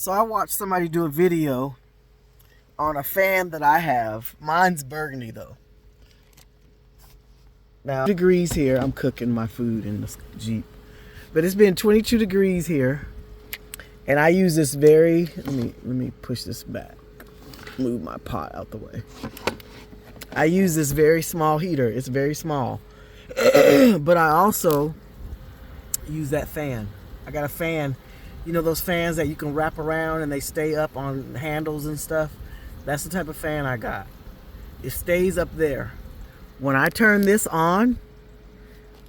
So I watched somebody do a video on a fan that I have. Mine's burgundy though. Now, degrees here. I'm cooking my food in the Jeep. But it's been 22 degrees here. And I use this let me push this back. Move my pot out the way. I use this very small heater. It's very small. But I also use that fan. I got a fan. You know those fans that you can wrap around and they stay up on handles and stuff? That's the type of fan I got. It stays up there. When I turn this on,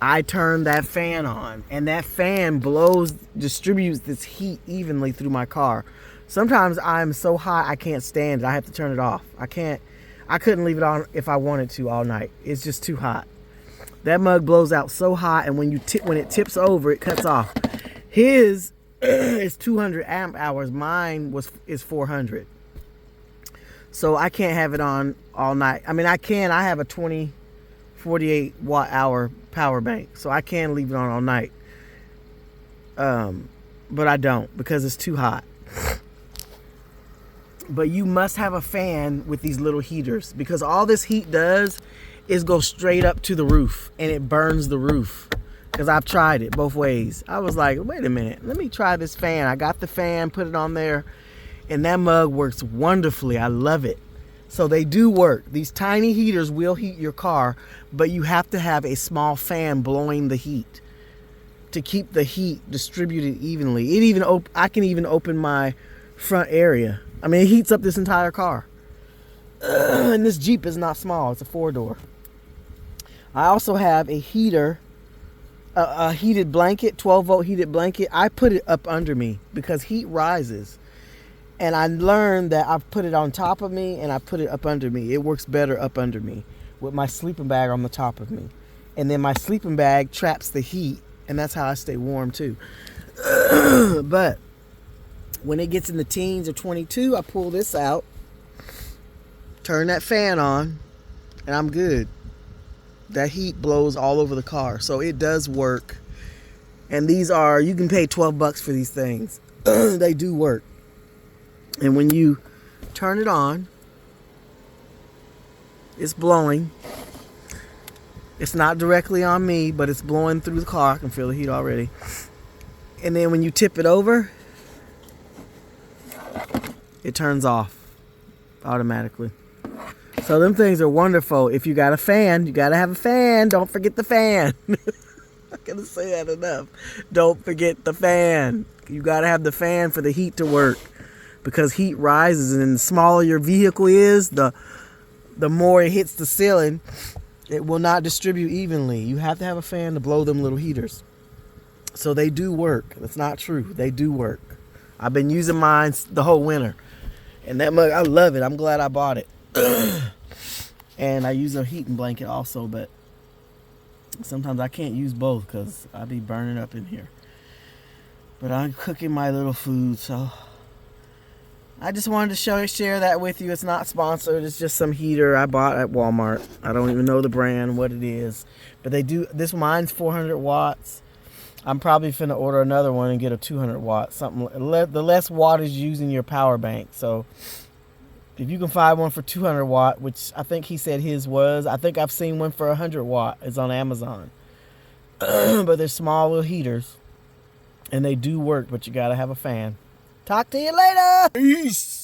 I turn that fan on. And that fan distributes this heat evenly through my car. Sometimes I'm so hot I can't stand it. I have to turn it off. I couldn't leave it on if I wanted to all night. It's just too hot. That mug blows out so hot, and when it tips over, it cuts off. His is 200 amp hours. Mine is 400. So I can't have it on all night. I mean, I can. I have a 48 watt hour power bank, so I can leave it on all night. But I don't because it's too hot. But you must have a fan with these little heaters because all this heat does is go straight up to the roof and it burns the roof. Because I've tried it both ways. I was like, wait a minute, let me try this fan. I got the fan, put it on there, and that mug works wonderfully. I love it. So they do work. These tiny heaters will heat your car, but you have to have a small fan blowing the heat to keep the heat distributed evenly. I can even open my front area. I mean, it heats up this entire car. And this Jeep is not small. It's a 4-door. I also have a heater, a heated blanket, 12-volt heated blanket. I put it up under me because heat rises. And I learned that I've put it on top of me and I put it up under me. It works better up under me with my sleeping bag on the top of me. And then my sleeping bag traps the heat, and that's how I stay warm too. But when it gets in the teens or 22, I pull this out, turn that fan on, and I'm good. That heat blows all over the car. So it does work. And you can pay $12 for these things. They do work. And when you turn it on, it's blowing. It's not directly on me, but it's blowing through the car. I can feel the heat already. And then when you tip it over, it turns off automatically. So them things are wonderful. If you got a fan, you got to have a fan. Don't forget the fan. I'm going to say that enough. Don't forget the fan. You got to have the fan for the heat to work. Because heat rises, and the smaller your vehicle is, the more it hits the ceiling. It will not distribute evenly. You have to have a fan to blow them little heaters. So they do work. That's not true. They do work. I've been using mine the whole winter. And that mug, I love it. I'm glad I bought it. And I use a heating blanket also, but sometimes I can't use both because I be burning up in here. But I'm cooking my little food, so I just wanted to share that with you. It's not sponsored. It's just some heater I bought at Walmart. I don't even know the brand, what it is. But they do. This mine's 400 watts. I'm probably finna order another one and get a 200 watt. The less wattage using your power bank. So if you can find one for 200 watt, which I think he said his was. I think I've seen one for 100 watt. It's on Amazon. But they're small little heaters. And they do work, but you gotta have a fan. Talk to you later. Peace.